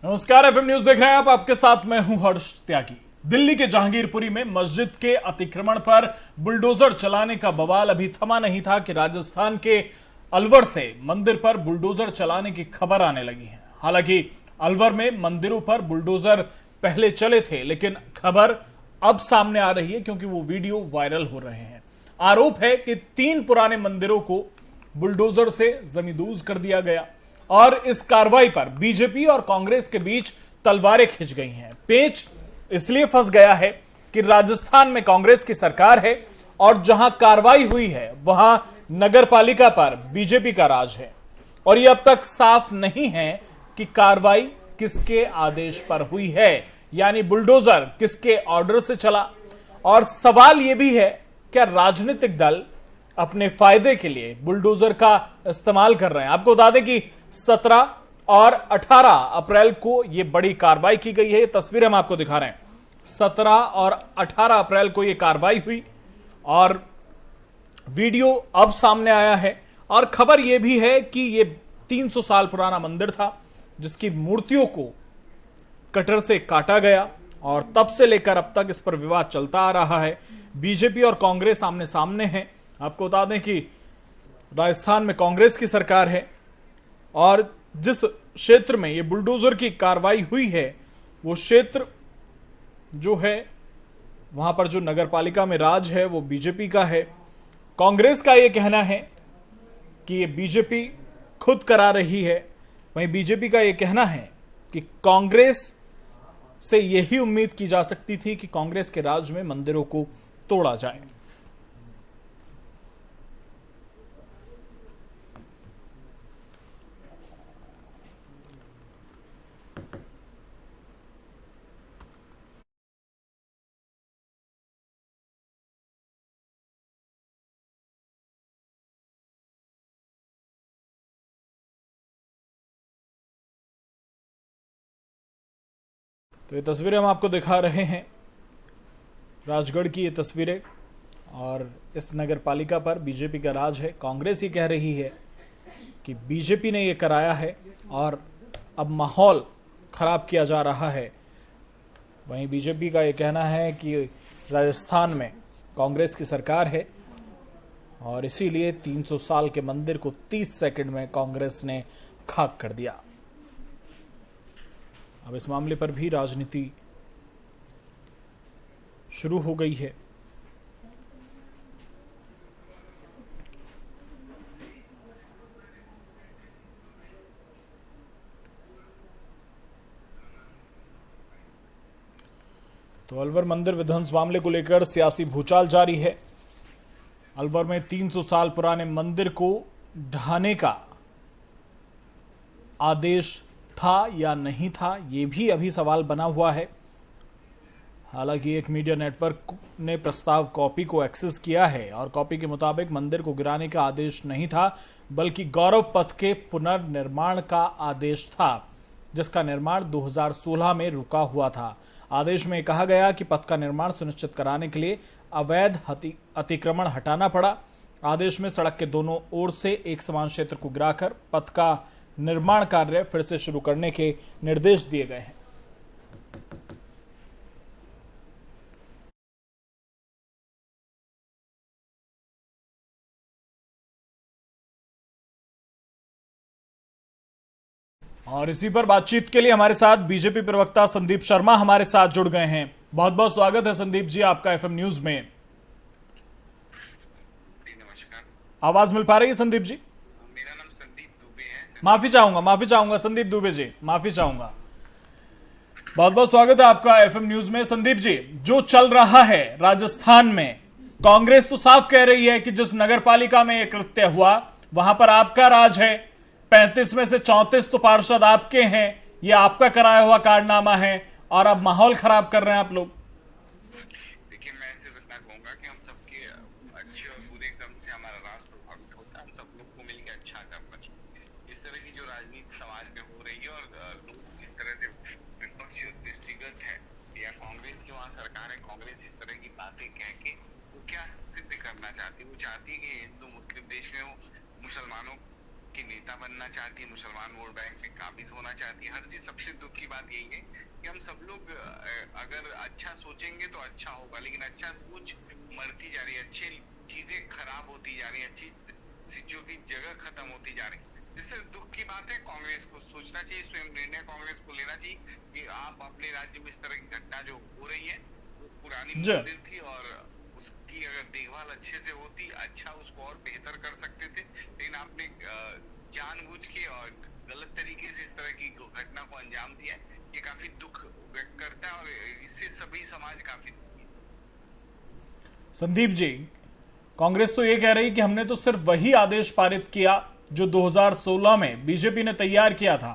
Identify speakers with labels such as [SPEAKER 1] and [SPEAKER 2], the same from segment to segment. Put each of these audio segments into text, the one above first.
[SPEAKER 1] नमस्कार, FM news देख रहे हैं आप। आपके साथ मैं हूं हर्ष त्यागी। दिल्ली के जहांगीरपुरी में मस्जिद के अतिक्रमण पर बुलडोजर चलाने का बवाल अभी थमा नहीं था कि राजस्थान के अलवर से मंदिर पर बुलडोजर चलाने की खबर आने लगी है। हालांकि अलवर में मंदिरों पर बुलडोजर पहले चले थे, लेकिन खबर अब सामने आ रही है क्योंकि वो वीडियो वायरल हो रहे हैं। आरोप है कि 3 पुराने मंदिरों को बुलडोजर से जमींदोज कर दिया गया और इस कार्रवाई पर बीजेपी और कांग्रेस के बीच तलवारें खिंच गई हैं। पेच इसलिए फंस गया है कि राजस्थान में कांग्रेस की सरकार है और जहां कार्रवाई हुई है वहां नगरपालिका पर बीजेपी का राज है और यह अब तक साफ नहीं है कि कार्रवाई किसके आदेश पर हुई है, यानी बुलडोजर किसके ऑर्डर से चला। और सवाल यह भी है, क्या राजनीतिक दल अपने फायदे के लिए बुलडोजर का इस्तेमाल कर रहे हैं। आपको बता दें कि 17 और 18 अप्रैल को यह बड़ी कार्रवाई की गई है। ये तस्वीर हम आपको दिखा रहे हैं। 17 और 18 अप्रैल को यह कार्रवाई हुई और वीडियो अब सामने आया है। और खबर यह भी है कि यह 300 साल पुराना मंदिर था जिसकी मूर्तियों को कटर से काटा गया और तब से लेकर अब तक इस पर विवाद चलता आ रहा है। बीजेपी और कांग्रेस आमने सामने हैं। आपको बता दें कि राजस्थान में कांग्रेस की सरकार है और जिस क्षेत्र में ये बुलडोजर की कार्रवाई हुई है वो क्षेत्र जो है वहां पर जो नगरपालिका में राज है वो बीजेपी का है। कांग्रेस का ये कहना है कि ये बीजेपी खुद करा रही है। वहीं बीजेपी का ये कहना है कि कांग्रेस से यही उम्मीद की जा सकती थी कि कांग्रेस के राज में मंदिरों को तोड़ा जाए। तो ये तस्वीरें हम आपको दिखा रहे हैं, राजगढ़ की ये तस्वीरें। और इस नगर पालिका पर बीजेपी का राज है। कांग्रेस ये कह रही है कि बीजेपी ने ये कराया है और अब माहौल खराब किया जा रहा है। वहीं बीजेपी का ये कहना है कि राजस्थान में कांग्रेस की सरकार है और इसीलिए 300 साल के मंदिर को 30 सेकंड में कांग्रेस ने खाक कर दिया। अब इस मामले पर भी राजनीति शुरू हो गई है। तो अलवर मंदिर विध्वंस मामले को लेकर सियासी भूचाल जारी है। अलवर में 300 साल पुराने मंदिर को ढहाने का आदेश था या नहीं था, यह भी अभी सवाल बना हुआ है। हालांकि एक मीडिया नेटवर्क ने प्रस्ताव कॉपी को एक्सेस किया है और कॉपी के मुताबिक मंदिर को गिराने का आदेश नहीं था बल्कि गौरव पथ के पुनर्निर्माण का आदेश था, जिसका निर्माण 2016 में रुका हुआ था। आदेश में कहा गया कि पथ का निर्माण सुनिश्चित कराने के लिए अवैध अतिक्रमण हटाना पड़ा। आदेश में सड़क के दोनों ओर से एक समान क्षेत्र को गिराकर पथ का निर्माण कार्य फिर से शुरू करने के निर्देश दिए गए हैं। और इसी पर बातचीत के लिए हमारे साथ बीजेपी प्रवक्ता संदीप शर्मा हमारे साथ जुड़ गए हैं। बहुत बहुत स्वागत है संदीप जी आपका एफएम न्यूज में।
[SPEAKER 2] नमस्कार।
[SPEAKER 1] आवाज मिल पा रही है संदीप जी?
[SPEAKER 2] मेरा नाम संदीप दुबे है।
[SPEAKER 1] माफी चाहूंगा संदीप दुबे जी, माफी चाहूंगा। बहुत बहुत स्वागत है आपका एफएम न्यूज में। संदीप जी, जो चल रहा है राजस्थान में, कांग्रेस तो साफ कह रही है कि जिस नगरपालिका में यह कृत्य हुआ वहां पर आपका राज है। 35 में से 34 तो पार्षद आपके हैं, ये आपका कराया हुआ कारनामा है और अब माहौल खराब कर रहे हैं आप लोग।
[SPEAKER 2] देखिए, मैं सिर्फ इतना कहूंगा कि हम सबके अच्छे और बुरे कर्म से हमारा राष्ट्र प्रभावित होता है। हम सब लोग को मिलकर अच्छा करना चाहिए। इस तरह की जो राजनीति समाज में हो रही है और लोग जिस तरह से विपक्ष दृष्टिगत है या कांग्रेस की वहाँ सरकार है, कांग्रेस इस तरह की बातें कह के वो क्या सिद्ध करना चाहती है? वो चाहती है कि हिंदू मुस्लिम देश में हो, मुसलमानों की नेता बनना चाहती है, मुसलमान वोट बैंक से काबिज होना चाहती है। हर चीज सबसे दुख की बात यही है कि हम सब लोग अगर अच्छा सोचेंगे तो अच्छा होगा, लेकिन अच्छा सोच मरती जा रही है, अच्छी चीजें खराब होती जा रही है, अच्छी चीजों की जगह खत्म होती जा रही है। इससे दुख की बात है। कांग्रेस को सोचना चाहिए, स्वयं निर्णय कांग्रेस को लेना चाहिए कि आप अपने राज्य में इस तरह की घटना जो हो रही है, वो पुरानी मंदिर थी और उसकी अगर देखभाल अच्छे से होती, अच्छा उसको और बेहतर कर सकते थे, लेकिन आपने जानबूझ के और गलत तरीके से इस तरह की घटना को अंजाम दिया। ये काफी दुख व्यक्त करता है और इससे सभी समाज काफी
[SPEAKER 1] संदीप जी, कांग्रेस तो ये कह रही कि हमने तो सिर्फ वही आदेश पारित किया जो 2016 में बीजेपी ने तैयार किया था।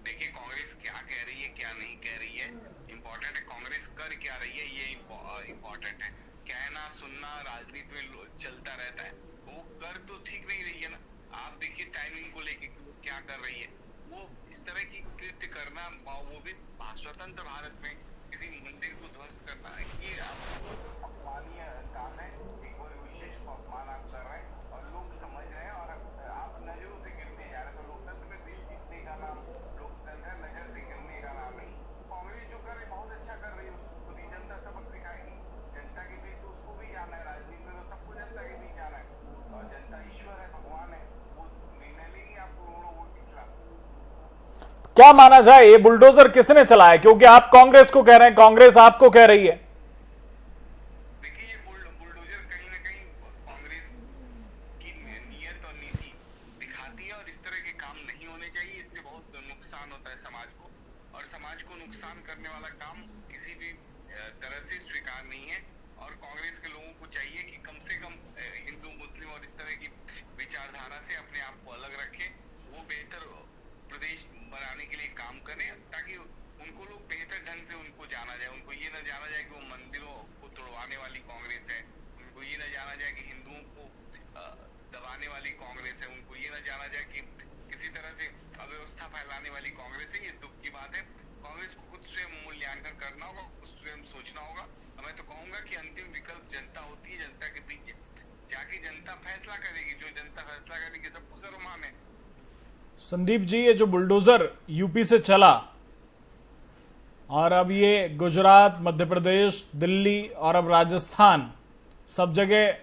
[SPEAKER 2] देखिए कांग्रेस क्या कह रही है, क्या नहीं कह रही है, इम्पोर्टेंट है कांग्रेस कर क्या रही है, ये इम्पोर्टेंट है। कहना सुनना राजनीति में चलता रहता है, वो कर तो ठीक नहीं रही है ना। आप देखिए टाइमिंग को लेके क्या कर रही है, वो इस तरह की कृत्य करना, वो भी स्वतंत्र भारत में किसी मंदिर को ध्वस्त करना, ये अपमाननीय काम है। एक कोई विशेष को अपमान आप कर रहे हैं और लोग समझ रहे हैं और आप नजरों से गिरते जा रहे हैं। तो लोकतंत्र में दिल जीतने का नाम लोकतंत्र है, नजर से गिरने का नाम नहीं। कांग्रेस जो कर रही बहुत अच्छा कर रही है, उसको खुद ही जनता सबक सिखाएगी। जनता के बीच तो उसको भी जाना है, राजनीति में तो सबको जनता के बीच जाना है और जनता ईश्वर है, भगवान है, वो निर्णय लेगी आपको करोड़ों वोट के खिलाफ।
[SPEAKER 1] क्या माना जाए, ये बुलडोजर किसने चलाया? क्योंकि आप कांग्रेस को कह रहे हैं, कांग्रेस आपको कह रही है।
[SPEAKER 2] देखिए ये बुलडोजर कहीं ना कहीं कांग्रेस की नीयत और नीति दिखाती है और इस तरह के काम नहीं होने चाहिए। इससे बहुत नुकसान होता है समाज को, और समाज को नुकसान करने वाला काम किसी भी तरह से स्वीकार नहीं है। और कांग्रेस के लोगों को चाहिए कि कम से कम हिंदू मुस्लिम और इस तरह की विचारधारा से अपने आप को अलग रखें, वो बेहतर प्रदेश बनाने के लिए काम करें, ताकि उनको लोग बेहतर ढंग से उनको जाना जाए। उनको ये न जाना जाए कि वो मंदिरों को तोड़वाने वाली कांग्रेस है, उनको ये न जाना जाए कि हिंदुओं को दबाने वाली कांग्रेस है, उनको ये न जाना जाए कि किसी तरह से अव्यवस्था फैलाने वाली कांग्रेस है। ये दुख की बात है। कांग्रेस को खुद स्वयं मूल्यांकन करना होगा, खुद स्वयं सोचना होगा। मैं तो कहूंगा कि अंतिम विकल्प जनता होती है, जनता के बीच जाके जनता फैसला करेगी, जो जनता फैसला करेगी सबको सर्वमान है।
[SPEAKER 1] संदीप जी, ये जो बुलडोजर यूपी से चला और अब ये गुजरात, मध्य प्रदेश, दिल्ली और अब राजस्थान सब जगह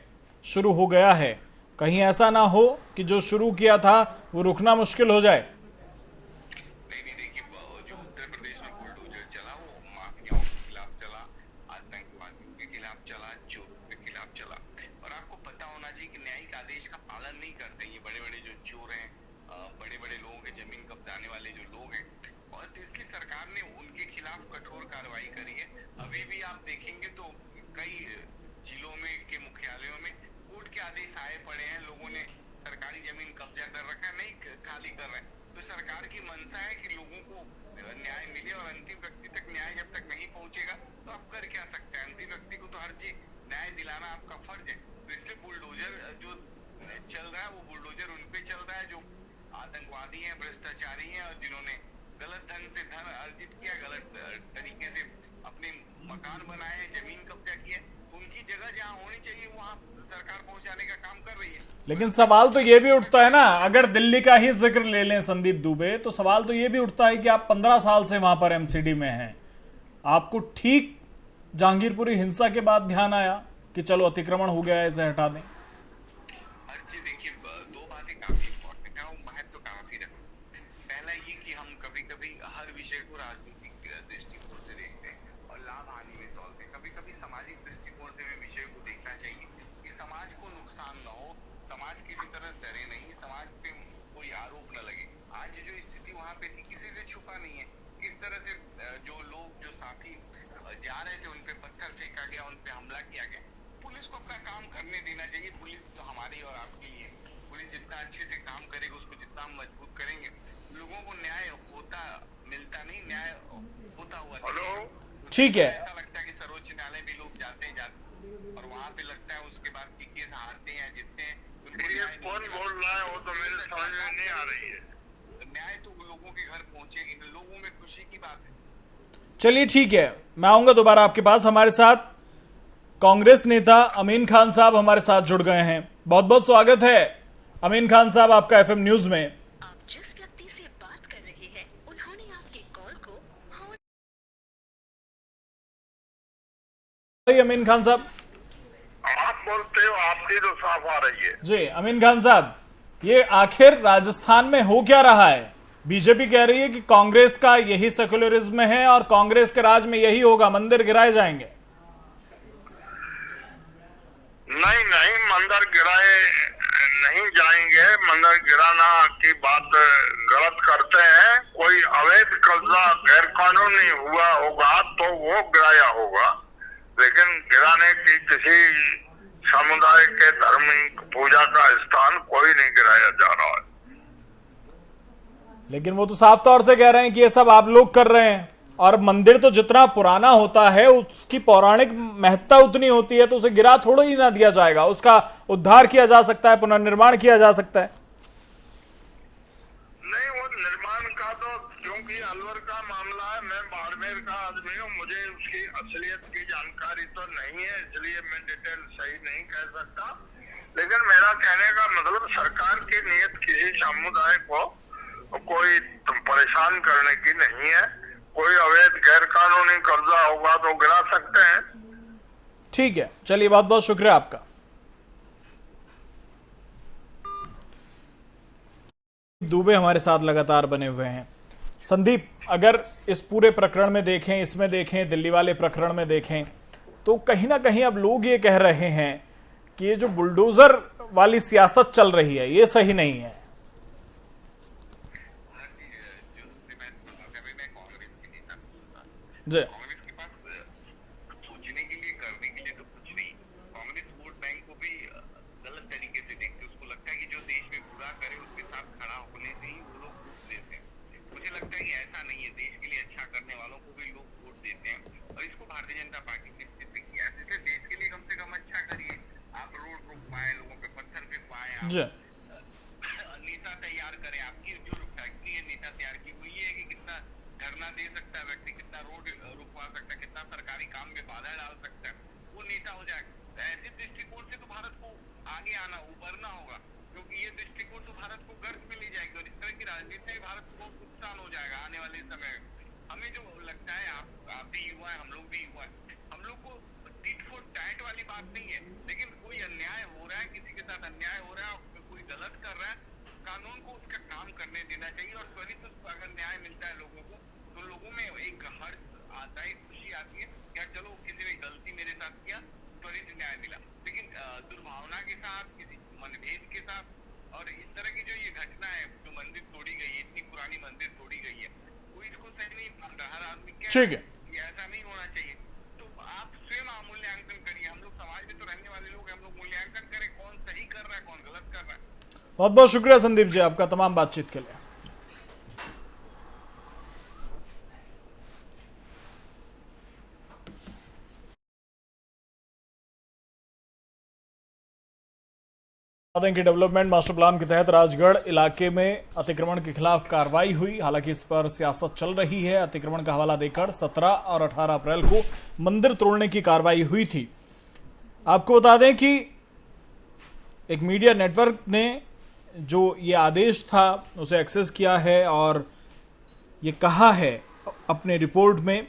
[SPEAKER 1] शुरू हो गया है, कहीं ऐसा ना हो कि जो शुरू किया था वो रुकना मुश्किल हो जाए?
[SPEAKER 2] नहीं, देखिए जो उत्तर प्रदेश में बुलडोजर चला वो माफियाओं के खिलाफ चला, आतंकवादियों के खिलाफ चला, चोरों के खिलाफ चला। और आपको पता होना चाहिए कि न्यायिक आदेश का पालन नहीं करते ये बड़े बड़े जो चोर हैं, बड़े बड़े लोगों के जमीन कब्जाने वाले जो लोग हैं। और तो इसलिए सरकार ने उनके खिलाफ कठोर कार्रवाई करी है। अभी भी आप देखेंगे तो कई जिलों में के मुख्यालयों में कोर्ट के आदेश आए पड़े हैं, लोगों ने सरकारी जमीन कब्जा कर रखा है, नहीं खाली कर रहे हैं। तो सरकार की मंशा है कि लोगों को न्याय मिले, और अंतिम व्यक्ति तक न्याय जब तक नहीं पहुंचेगा तो आप कर क्या सकते हैं। अंतिम व्यक्ति को तो हर चीज न्याय दिलाना आपका फर्ज है। तो इसलिए बुलडोजर जो चल रहा है वो बुलडोजर उन पे चल रहा है जो आतंकवादी हैं, भ्रष्टाचारी हैं और जिन्होंने गलत ढंग से धन अर्जित किया, गलत तरीके से अपने मकान बनाए हैं, जमीन कब्जा किया। उनकी जगह जहाँ होनी चाहिए वहाँ सरकार पहुंचाने का काम कर रही है।
[SPEAKER 1] लेकिन सवाल तो ये भी उठता है ना, अगर दिल्ली का ही जिक्र ले लें संदीप दुबे, तो सवाल तो ये भी उठता है कि आप 15 साल से वहां पर एमसीडी में हैं, आपको ठीक जहांगीरपुरी हिंसा के बाद ध्यान आया कि चलो अतिक्रमण हो गया है, इसे हटा दें।
[SPEAKER 2] हर चीज देखिए, दो बातें काफी इंपॉर्टेंट है और महत्व काफी रखते हैं। पहला ये कि हम कभी कभी हर विषय को राजनीतिक दृष्टिकोण से देखते हैं और लाभ हानि में तोलते हैं। कभी कभी सामाजिक दृष्टिकोण से भी विषय को देखना चाहिए कि समाज को नुकसान न हो, समाज किसी तरह डरे नहीं, समाज पे कोई आरोप न लगे। आज जो स्थिति वहां पे थी किसी से छुपा नहीं है। किस तरह से जो लोग जो साथी जा रहे थे उन पे पत्थर फेंका गया, उन पे हमला किया गया। पुलिस को अपना काम करने देना चाहिए। पुलिस तो हमारी और आपके लिए, पुलिस जितना अच्छे से काम करेगी, उसको जितना हम मजबूत करेंगे, लोगों को न्याय होता मिलता नहीं, न्याय होता हुआ दिखेगा।
[SPEAKER 1] ठीक है,
[SPEAKER 2] ऐसा लगता है कि सर्वोच्च न्यायालय भी लोग जाते हैं और वहाँ पे लगता है उसके बाद की केस हारते हैं, जीतते हैं।
[SPEAKER 3] कौन बोल रहा है वो तो मेरे समझ में नहीं आ रही है।
[SPEAKER 2] न्याय तो लोगों के घर पहुंचेगी, लोगों में खुशी की बात है।
[SPEAKER 1] चलिए ठीक है, मैं आऊंगा दोबारा आपके पास। हमारे साथ कांग्रेस नेता अमीन खान साहब हमारे साथ जुड़ गए हैं। बहुत बहुत स्वागत है अमीन खान साहब, आपका एफएम न्यूज में।
[SPEAKER 4] आप जिस व्यक्ति से बात कर रहे हैं उन्होंने आपकी कॉल को
[SPEAKER 1] अमीन खान साहब
[SPEAKER 3] आप बोलते हो, आपकी तो साफ आ रही है।
[SPEAKER 1] जी, अमीन खान साहब, ये आखिर राजस्थान में हो क्या रहा है? बीजेपी कह रही है कि कांग्रेस का यही सेकुलरिज्म है और कांग्रेस के राज में यही होगा, मंदिर गिराए जाएंगे।
[SPEAKER 3] नहीं नहीं, मंदिर गिराए नहीं जाएंगे। मंदिर गिराना की बात गलत करते हैं। कोई अवैध कब्जा गैर कानूनी हुआ होगा तो वो गिराया होगा, लेकिन गिराने की किसी समुदाय के धार्मिक पूजा का स्थान कोई नहीं गिराया जा रहा है।
[SPEAKER 1] लेकिन वो तो साफ तौर से कह रहे हैं कि ये सब आप लोग कर रहे हैं, और मंदिर तो जितना पुराना होता है उसकी पौराणिक महत्ता उतनी होती है, तो उसे गिरा थोड़ा ही ना दिया जाएगा, उसका उद्धार किया जा सकता है, पुनर्निर्माण किया जा सकता है।
[SPEAKER 3] नहीं, वो निर्माण का तो क्योंकि अलवर का मामला है, मैं बाड़मेर का आदमी हूँ, मुझे उसकी असलियत की जानकारी तो नहीं है, इसलिए मैं डिटेल सही नहीं कह सकता। लेकिन मेरा कहने का मतलब, सरकार की नीयत किसी समुदाय को कोई परेशान करने की नहीं है। कोई अवैध गैर कानूनी कब्जा होगा तो गिरा सकते हैं।
[SPEAKER 1] ठीक है, चलिए, बहुत बहुत शुक्रिया आपका। दुबे हमारे साथ लगातार बने हुए हैं। संदीप, अगर इस पूरे प्रकरण में देखें, इसमें देखें, दिल्ली वाले प्रकरण में देखें, तो कहीं ना कहीं अब लोग ये कह रहे हैं कि ये जो बुलडोजर वाली सियासत चल रही है ये सही नहीं है। जी,
[SPEAKER 2] कांग्रेस के पास सोचने के लिए, करने के लिए तो कुछ नहीं। कांग्रेस वोट बैंक को भी गलत तरीके से देखते, उसको लगता है कि जो देश में बुरा करे उसके साथ खड़ा होने से ही वो लोग वोट देते हैं। मुझे लगता है कि ऐसा नहीं है, देश के लिए अच्छा करने वालों को भी लोग वोट देते हैं, और इसको भारतीय जनता पार्टी ने सिद्ध किया। इसलिए देश के लिए कम से कम अच्छा करिए। आप रोड रोक पाए, लोगों पे पत्थर पे पाए,
[SPEAKER 1] जी,
[SPEAKER 2] नेता तैयार करें। आपकी जो फैक्ट्री है नेता तैयार की हुई है कि कितना धरना दे सकता है व्यक्ति, कितना रोड रुकवा सकता है, कितना सरकारी काम में बाधा डाल सकता है, वो नेता हो जाए। ऐसे दृष्टिकोण से तो भारत को आगे आना, उभरना होगा, क्योंकि ये दृष्टिकोण तो भारत को गर्व में ले जाएगी, और इस तरह की राजनीति से भारत को बहुत नुकसान हो जाएगा आने वाले समय में। हमें जो लगता है, आप भी युवा है, हम लोग भी युवा है, हम लोग को टिट फॉर टैट वाली बात नहीं है, लेकिन कोई अन्याय हो रहा है, किसी के साथ अन्याय हो रहा है, कोई गलत कर रहा है, कानून को उसका काम करने देना चाहिए, और त्वरित अगर न्याय मिलता है लोगों को तो लोगों में एक हर्ष आता है, खुशी आती है, या चलो किसी ने गलती मेरे साथ किया, त्वरित न्याय मिला। लेकिन दुर्भावना के साथ, किसी मनभेद के साथ, और इस तरह की जो ये घटना है, जो मंदिर तोड़ी गई है, इतनी पुरानी मंदिर तोड़ी गई है, कोई इसको सही नहीं मानता। हर आदमी क्या
[SPEAKER 1] ठीक है,
[SPEAKER 2] ये ऐसा नहीं होना चाहिए। तो आप स्वयं मूल्यांकन करिए। हम लोग समाज में तो रहने वाले लोग हैं, हम लोग मूल्यांकन करें कौन सही कर रहा है, कौन गलत कर रहा है।
[SPEAKER 1] बहुत बहुत शुक्रिया संदीप जी आपका तमाम बातचीत के लिए। बता दें कि डेवलपमेंट मास्टर प्लान के तहत राजगढ़ इलाके में अतिक्रमण के खिलाफ कार्रवाई हुई। हालांकि इस पर सियासत चल रही है। अतिक्रमण का हवाला देकर 17 और 18 अप्रैल को मंदिर तोड़ने की कार्रवाई हुई थी। आपको बता दें कि एक मीडिया नेटवर्क ने जो ये आदेश था उसे एक्सेस किया है और ये कहा है अपने रिपोर्ट में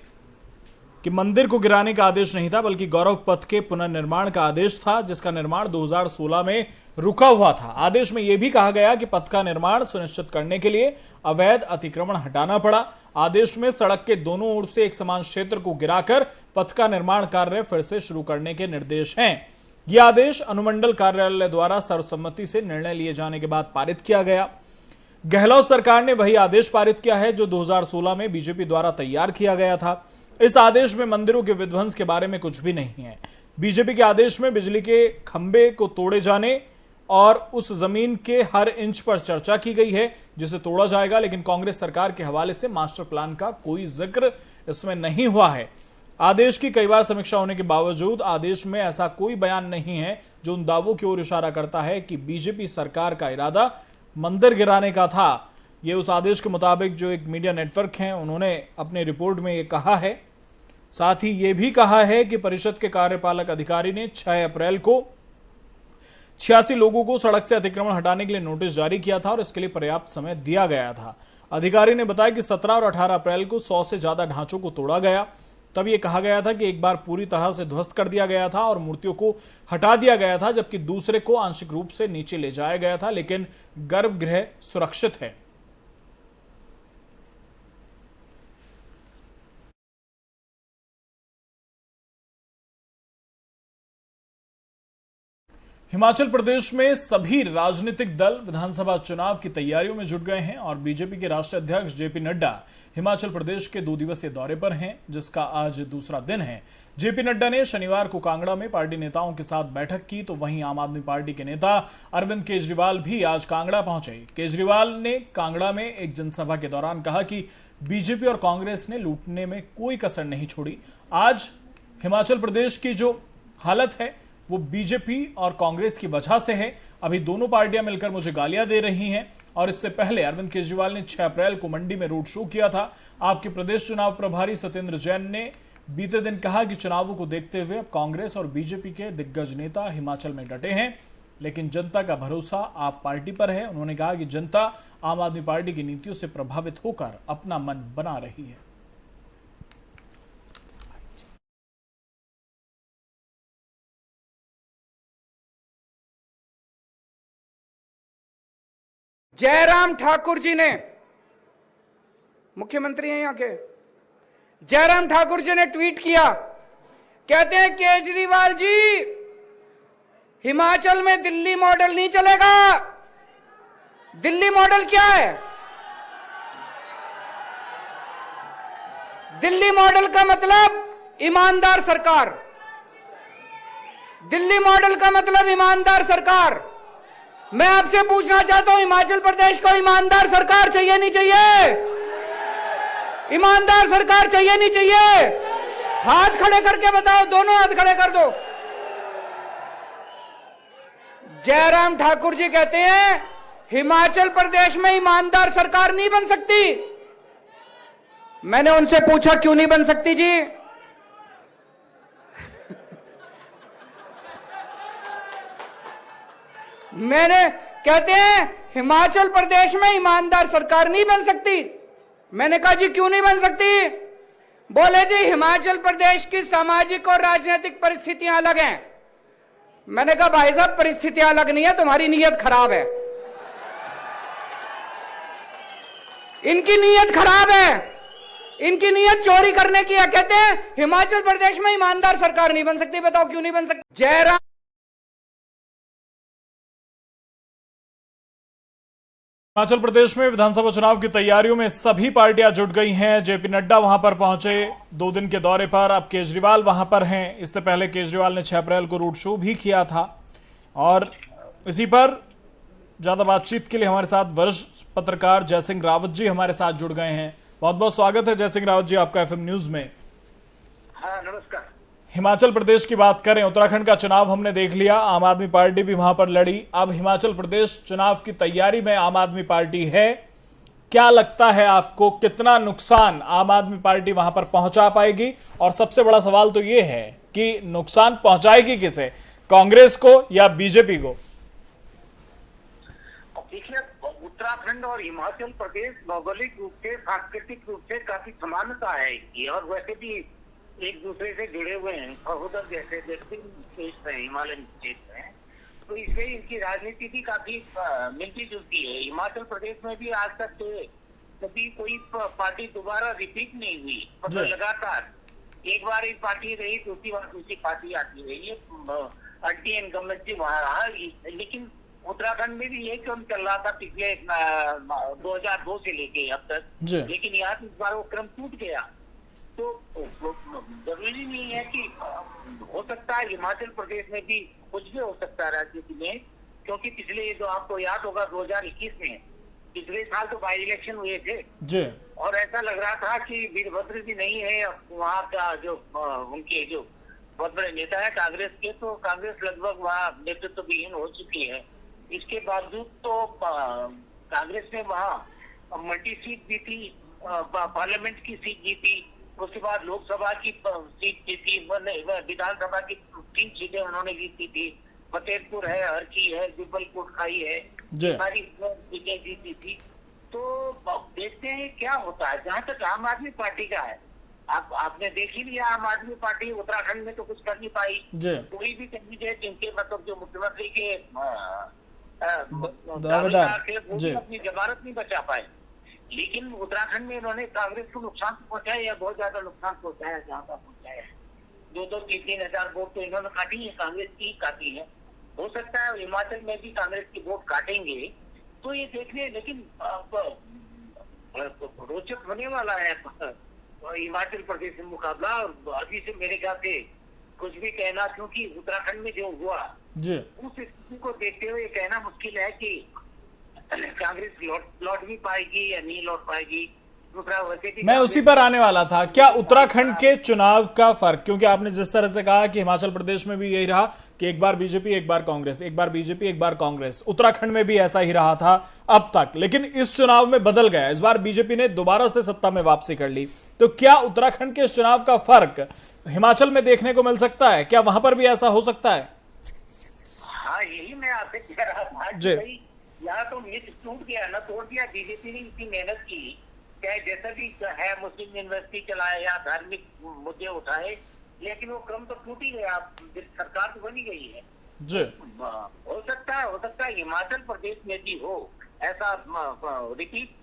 [SPEAKER 1] कि मंदिर को गिराने का आदेश नहीं था, बल्कि गौरव पथ के पुनर्निर्माण का आदेश था, जिसका निर्माण 2016 में रुका हुआ था। आदेश में यह भी कहा गया कि पथ का निर्माण सुनिश्चित करने के लिए अवैध अतिक्रमण हटाना पड़ा। आदेश में सड़क के दोनों ओर से एक समान क्षेत्र को गिराकर पथ का निर्माण कार्य फिर से शुरू करने के निर्देश हैं। यह आदेश अनुमंडल कार्यालय द्वारा सर्वसम्मति से निर्णय लिए जाने के बाद पारित किया गया। गहलोत सरकार ने वही आदेश पारित किया है जो 2016 में बीजेपी द्वारा तैयार किया गया था। इस आदेश में मंदिरों के विध्वंस के बारे में कुछ भी नहीं है। बीजेपी के आदेश में बिजली के खंभे को तोड़े जाने और उस जमीन के हर इंच पर चर्चा की गई है जिसे तोड़ा जाएगा, लेकिन कांग्रेस सरकार के हवाले से मास्टर प्लान का कोई जिक्र इसमें नहीं हुआ है। आदेश की कई बार समीक्षा होने के बावजूद आदेश में ऐसा कोई बयान नहीं है जो उन दावों की ओर इशारा करता है कि बीजेपी सरकार का इरादा मंदिर गिराने का था। ये उस आदेश के मुताबिक जो एक मीडिया नेटवर्क है उन्होंने अपने रिपोर्ट में ये कहा है। साथ ही ये भी कहा है कि परिषद के कार्यपालक अधिकारी ने 6 अप्रैल को 86 लोगों को सड़क से अतिक्रमण हटाने के लिए नोटिस जारी किया था और इसके लिए पर्याप्त समय दिया गया था। अधिकारी ने बताया कि 17 और 18 अप्रैल को 100 से ज्यादा ढांचों को तोड़ा गया। तब ये कहा गया था कि एक बार पूरी तरह से ध्वस्त कर दिया गया था और मूर्तियों को हटा दिया गया था, जबकि दूसरे को आंशिक रूप से नीचे ले जाया गया था, लेकिन गर्भगृह सुरक्षित है। हिमाचल प्रदेश में सभी राजनीतिक दल विधानसभा चुनाव की तैयारियों में जुट गए हैं और बीजेपी के राष्ट्रीय अध्यक्ष जेपी नड्डा हिमाचल प्रदेश के 2 दिवसीय दौरे पर हैं, जिसका आज दूसरा दिन है। जेपी नड्डा ने शनिवार को कांगड़ा में पार्टी नेताओं के साथ बैठक की, तो वहीं आम आदमी पार्टी के नेता अरविंद केजरीवाल भी आज कांगड़ा पहुंचे। केजरीवाल ने कांगड़ा में एक जनसभा के दौरान कहा कि बीजेपी और कांग्रेस ने लूटने में कोई कसर नहीं छोड़ी। आज हिमाचल प्रदेश की जो हालत है वो बीजेपी और कांग्रेस की वजह से है। अभी दोनों पार्टियां मिलकर मुझे गालियां दे रही हैं। और इससे पहले अरविंद केजरीवाल ने 6 अप्रैल को मंडी में रोड शो किया था। आपके प्रदेश चुनाव प्रभारी सत्येंद्र जैन ने बीते दिन कहा कि चुनावों को देखते हुए अब कांग्रेस और बीजेपी के दिग्गज नेता हिमाचल में डटे हैं, लेकिन जनता का भरोसा आप पार्टी पर है। उन्होंने कहा कि जनता आम आदमी पार्टी की नीतियों से प्रभावित होकर अपना मन बना रही है।
[SPEAKER 5] जयराम ठाकुर जी ने, मुख्यमंत्री हैं यहाँ के, जयराम ठाकुर जी ने ट्वीट किया, कहते हैं केजरीवाल जी हिमाचल में दिल्ली मॉडल नहीं चलेगा। दिल्ली मॉडल क्या है? दिल्ली मॉडल का मतलब ईमानदार सरकार। दिल्ली मॉडल का मतलब ईमानदार सरकार। मैं आपसे पूछना चाहता हूं, हिमाचल प्रदेश को ईमानदार सरकार चाहिए नहीं चाहिए? ईमानदार सरकार चाहिए नहीं चाहिए? हाथ खड़े करके बताओ, दोनों हाथ खड़े कर दो। जयराम ठाकुर जी कहते हैं हिमाचल प्रदेश में ईमानदार सरकार नहीं बन सकती। मैंने उनसे पूछा क्यों नहीं बन सकती जी? मैंने, कहते हैं हिमाचल प्रदेश में ईमानदार सरकार नहीं बन सकती। मैंने कहा जी क्यों नहीं बन सकती? बोले जी हिमाचल प्रदेश की सामाजिक और राजनीतिक परिस्थितियां अलग हैं। मैंने कहा भाई साहब परिस्थितियां अलग नहीं है, तुम्हारी नीयत खराब है। इनकी नीयत खराब है, इनकी नीयत चोरी करने की है। कहते हैं हिमाचल प्रदेश में ईमानदार सरकार नहीं बन सकती। बताओ क्यों नहीं बन सकती? जयराम
[SPEAKER 1] हिमाचल प्रदेश में विधानसभा चुनाव की तैयारियों में सभी पार्टियां जुट गई हैं। जेपी नड्डा वहां पर पहुंचे 2 दिन के दौरे पर। अब केजरीवाल वहां पर हैं। इससे पहले केजरीवाल ने 6 अप्रैल को रोड शो भी किया था। और इसी पर ज्यादा बातचीत के लिए हमारे साथ वरिष्ठ पत्रकार जयसिंह रावत जी हमारे साथ जुड़ गए हैं। बहुत बहुत स्वागत है जयसिंह रावत जी आपका एफएम न्यूज में।
[SPEAKER 3] हाँ नमस्कार।
[SPEAKER 1] हिमाचल प्रदेश की बात करें, उत्तराखंड का चुनाव हमने देख लिया, आम आदमी पार्टी भी वहां पर लड़ी। अब हिमाचल प्रदेश चुनाव की तैयारी में आम आदमी पार्टी है। क्या लगता है आपको कितना नुकसान आम आदमी पार्टी वहां पर पहुंचा पाएगी? और सबसे बड़ा सवाल तो ये है कि नुकसान पहुंचाएगी किसे, कांग्रेस को या बीजेपी को?
[SPEAKER 6] देखिए उत्तराखंड और हिमाचल प्रदेश भौगोलिक रूप से, सांस्कृतिक रूप से काफी समानता है इनकी, और वैसे भी एक दूसरे से जुड़े हुए हैं। उधर जैसे स्टेट्स हैं, हिमालयन स्टेट्स हैं, तो इससे इनकी राजनीति भी काफी मिलती जुलती है। हिमाचल प्रदेश में भी आज तक कभी कोई पार्टी दोबारा रिपीट नहीं हुई, मतलब लगातार एक बार एक पार्टी रही, दूसरी बार दूसरी पार्टी आती रही है। एंटी इनकम्बेंसी वहां रहा। लेकिन उत्तराखंड में भी ये क्रम चल रहा था पिछले 2002 से लेके अब तक, लेकिन यहाँ इस बार वो क्रम टूट गया। तो जरूरी नहीं है कि हो सकता है हिमाचल प्रदेश में भी कुछ भी हो सकता है राजनीति में, क्योंकि पिछले जो आपको याद होगा 2021 में पिछले साल तो बाई इलेक्शन हुए थे जी, और ऐसा लग रहा था कि वीरभद्र जी नहीं है वहाँ का जो उनके जो बहुत बड़े नेता है कांग्रेस के, तो कांग्रेस लगभग वहाँ नेतृत्व विहीन हो चुकी है। इसके बावजूद तो कांग्रेस ने वहाँ मल्टी सीट जीती, पार्लियामेंट की सीट जीती, उसके बाद लोकसभा की सीट जीती, विधानसभा की 3 सीटें उन्होंने जीती थी, फतेहपुर है, हरकी है, जुब्बल कोटखाई है,
[SPEAKER 1] जी।
[SPEAKER 6] सारी सीटें जीती थी। तो देखते हैं क्या होता है। जहां तक आम आदमी पार्टी का है, आपने देख ही लिया, आम आदमी पार्टी उत्तराखंड में तो कुछ कर नहीं पाई।
[SPEAKER 1] जी।
[SPEAKER 6] कोई भी कैंडिडेट जिनके मतलब जो मुख्यमंत्री के
[SPEAKER 1] दावेदार
[SPEAKER 6] थे वो
[SPEAKER 1] जी।
[SPEAKER 6] भी अपनी जमानत नहीं बचा पाए। लेकिन उत्तराखंड में इन्होंने कांग्रेस को नुकसान पहुंचाया या बहुत ज्यादा नुकसान पहुंचाया, जहाँ तक पहुंचाया 2-3 हजार वोट तो इन्होंने काटी है, कांग्रेस की काटी है। हो सकता है हिमाचल में भी कांग्रेस की वोट काटेंगे, तो ये देखने, लेकिन रोचक होने वाला है हिमाचल प्रदेश में मुकाबला। और अभी से मेरे ख्याल से कुछ भी कहना, क्योंकि उत्तराखंड में जो हुआ
[SPEAKER 1] जी।
[SPEAKER 6] उस स्थिति को देखते हुए कहना मुश्किल है कि कांग्रेस लौट भी पाएगी या नहीं लौट पाएगी। दूसरा वैसे भी
[SPEAKER 1] मैं उसी पर आने वाला था, क्या उत्तराखंड के चुनाव का फर्क, क्योंकि आपने जिस तरह से कहा कि हिमाचल प्रदेश में भी यही रहा कि एक बार बीजेपी एक बार कांग्रेस, एक बार बीजेपी एक बार कांग्रेस, उत्तराखंड में भी ऐसा ही रहा था अब तक, लेकिन इस चुनाव में बदल गया। इस बार बीजेपी ने दोबारा से सत्ता में वापसी कर ली, तो क्या उत्तराखंड के इस चुनाव का फर्क हिमाचल में देखने को मिल सकता है? क्या वहां पर भी ऐसा हो सकता है?
[SPEAKER 6] हाँ, यही मैं आपसे कह रहा था कि भाई यहाँ तो मिथ टूट गया ना, तोड़ दिया। बीजेपी ने इतनी मेहनत की, चाहे जैसा भी है, मुस्लिम यूनिवर्सिटी चलाए या धार्मिक मुद्दे उठाए, लेकिन वो क्रम तो टूट ही गया। सरकार तो बनी गई है
[SPEAKER 1] जी।
[SPEAKER 6] हो सकता है हिमाचल प्रदेश में भी हो ऐसा, रिपीट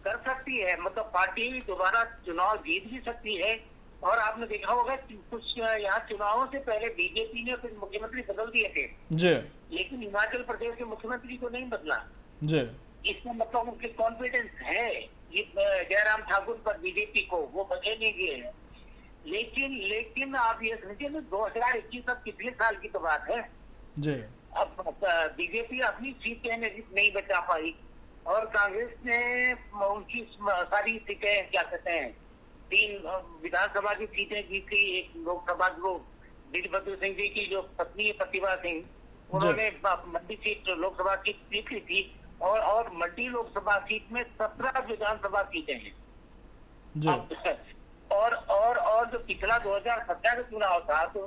[SPEAKER 6] कर सकती है, मतलब पार्टी दोबारा चुनाव जीत भी सकती है। और आपने देखा होगा कुछ यहाँ चुनावों से पहले बीजेपी ने कुछ मुख्यमंत्री बदल दिए थे
[SPEAKER 1] जी।
[SPEAKER 6] लेकिन हिमाचल प्रदेश के मुख्यमंत्री को नहीं बदला।
[SPEAKER 1] जी।
[SPEAKER 6] इसका मतलब उनके कॉन्फिडेंस है ये जयराम ठाकुर पर, बीजेपी को वो बचे नहीं गए हैं। लेकिन आप ये समझिए ना, 2021 तक पिछले साल की तो बात है
[SPEAKER 1] जी।
[SPEAKER 6] अब बीजेपी अपनी सीटें नहीं बचा पाई और कांग्रेस ने उनकी सारी सीटें, क्या कहते हैं, 3 विधानसभा की सीटें जीती। एक लोकसभा को वीरभद्र सिंह जी की जो पत्नी है प्रतिभा सिंह, उन्होंने मंडी सीट लोकसभा की जीत ली थी। और मंडी लोकसभा सीट में 17 विधानसभा सीटें हैं जी। और जो पिछला 2017 का चुनाव था तो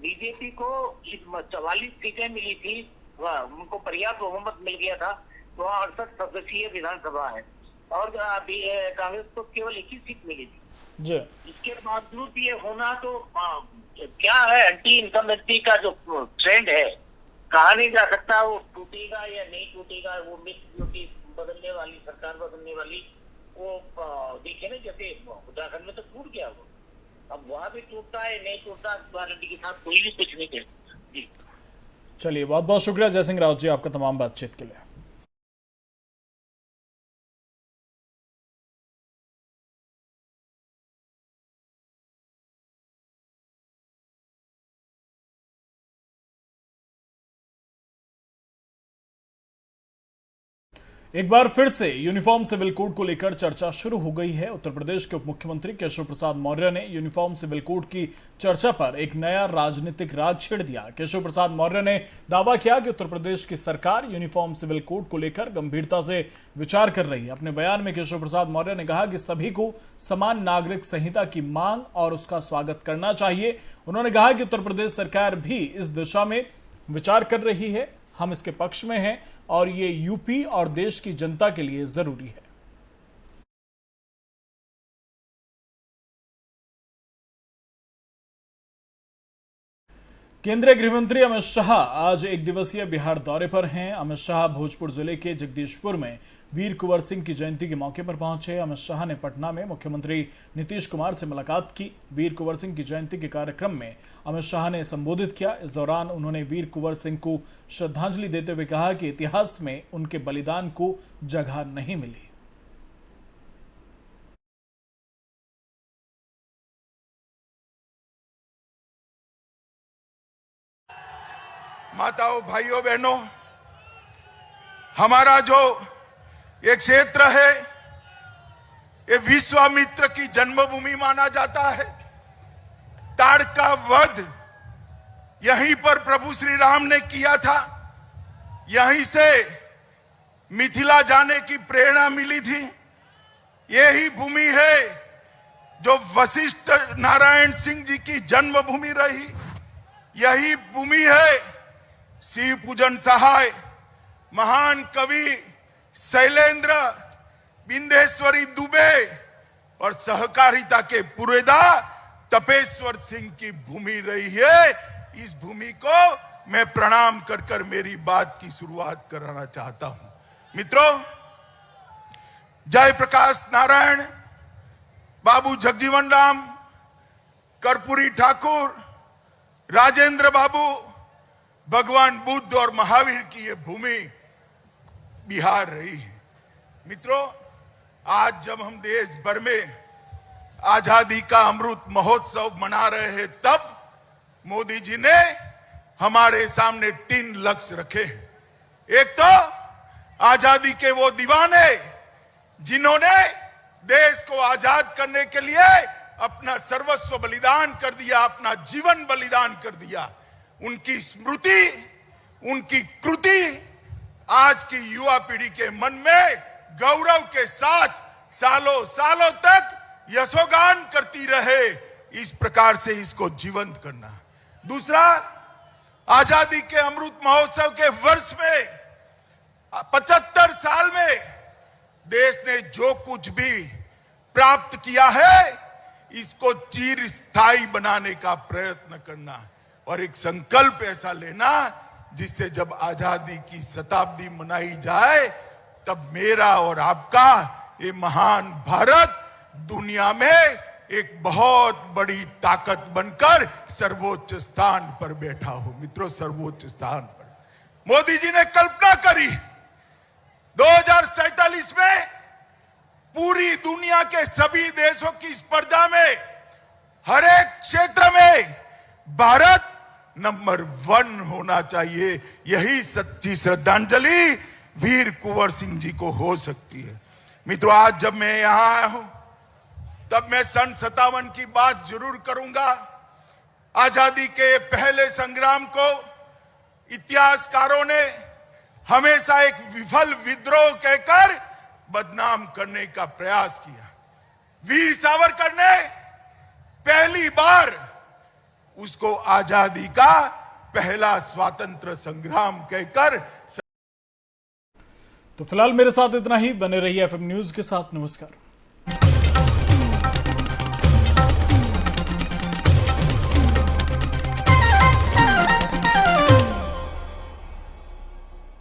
[SPEAKER 6] बीजेपी को 44 सीटें मिली थी, उनको पर्याप्त बहुमत मिल गया था। तो 68 सदस्यीय विधानसभा है और कांग्रेस को केवल 21 सीट मिली थी
[SPEAKER 1] जी।
[SPEAKER 6] इसके बावजूद ये होना तो क्या है, एंटी इनकम्बेंसी का जो ट्रेंड है, कहा नहीं जा सकता वो टूटेगा या नहीं टूटेगा। वो मिथ जो कि बदलने वाली सरकार बदलने वाली, वो देखे ना, जैसे उत्तराखंड में तो टूट गया वो, अब वहां भी टूटता है नहीं टूटता, गारंटी के साथ कोई भी कुछ नहीं कहता जी।
[SPEAKER 1] चलिए, बहुत बहुत शुक्रिया जय सिंह राउत जी आपका तमाम बातचीत के लिए। एक बार फिर से यूनिफॉर्म सिविल कोड को लेकर चर्चा शुरू हो गई है। उत्तर प्रदेश के उप मुख्यमंत्री केशव प्रसाद मौर्य ने यूनिफॉर्म सिविल कोड की चर्चा पर एक नया राजनीतिक राग छेड़ दिया। केशव प्रसाद मौर्य ने दावा किया कि उत्तर प्रदेश की सरकार यूनिफॉर्म सिविल कोड को लेकर गंभीरता से विचार कर रही है। अपने बयान में केशव प्रसाद मौर्य ने कहा कि सभी को समान नागरिक संहिता की मांग और उसका स्वागत करना चाहिए। उन्होंने कहा कि उत्तर प्रदेश सरकार भी इस दिशा में विचार कर रही है, हम इसके पक्ष में हैं और ये यूपी और देश की जनता के लिए जरूरी है। केंद्रीय गृहमंत्री अमित शाह आज एक दिवसीय बिहार दौरे पर हैं। अमित शाह भोजपुर जिले के जगदीशपुर में वीर कुंवर सिंह की जयंती के मौके पर पहुंचे। अमित शाह ने पटना में मुख्यमंत्री नीतीश कुमार से मुलाकात की। वीर कुंवर सिंह की जयंती के कार्यक्रम में अमित शाह ने संबोधित किया। इस दौरान उन्होंने वीर कुंवर सिंह को श्रद्धांजलि देते हुए कहा कि इतिहास में उनके बलिदान को जगह नहीं मिली।
[SPEAKER 7] माताओं, भाइयों, बहनों, हमारा जो एक क्षेत्र है ये विश्वामित्र की जन्मभूमि माना जाता है। ताड़का वध यहीं पर प्रभु श्री राम ने किया था। यहीं से मिथिला जाने की प्रेरणा मिली थी। यही भूमि है जो वशिष्ठ नारायण सिंह जी की जन्मभूमि रही। यही भूमि है शिव पूजन सहाय, महान कवि शैलेंद्र बिंदेश्वरी दुबे और सहकारिता के पुरेदा तपेश्वर सिंह की भूमि रही है। इस भूमि को मैं प्रणाम कर कर मेरी बात की शुरुआत कराना चाहता हूं। मित्रों, जयप्रकाश नारायण, बाबू जगजीवन राम, कर्पूरी ठाकुर, राजेंद्र बाबू, भगवान बुद्ध और महावीर की यह भूमि बिहार रही है। मित्रों, आज जब हम देश भर में आजादी का अमृत महोत्सव मना रहे हैं, तब मोदी जी ने हमारे सामने 3 लक्ष्य रखे। एक तो आजादी के वो दीवाने जिन्होंने देश को आजाद करने के लिए अपना सर्वस्व बलिदान कर दिया, अपना जीवन बलिदान कर दिया, उनकी स्मृति, उनकी कृति आज की युवा पीढ़ी के मन में गौरव के साथ सालों सालों तक यशोगान करती रहे। इस प्रकार से इसको जीवंत करना। दूसरा, आजादी के अमृत महोत्सव के वर्ष में 75 साल में देश ने जो कुछ भी प्राप्त किया है, इसको चिर स्थायी बनाने का प्रयत्न करना और एक संकल्प ऐसा लेना जिससे जब आजादी की शताब्दी मनाई जाए, तब मेरा और आपका ये महान भारत दुनिया में एक बहुत बड़ी ताकत बनकर सर्वोच्च स्थान पर बैठा हो। मित्रों, सर्वोच्च स्थान पर मोदी जी ने कल्पना करी 2047 में पूरी दुनिया के सभी देशों की स्पर्धा में हर एक क्षेत्र में भारत नंबर 1 होना चाहिए। यही सच्ची श्रद्धांजलि वीर कुंवर सिंह जी को हो सकती है। मित्रों, आज जब मैं यहां आया हूं, तब मैं सन 57 की बात जरूर करूंगा। आजादी के पहले संग्राम को इतिहासकारों ने हमेशा एक विफल विद्रोह कहकर बदनाम करने का प्रयास किया। वीर सावरकर ने पहली बार उसको आजादी का पहला स्वातंत्र संग्राम कहकर।
[SPEAKER 1] तो फिलहाल मेरे साथ इतना ही। बने रहिए एफएम न्यूज के साथ। नमस्कार।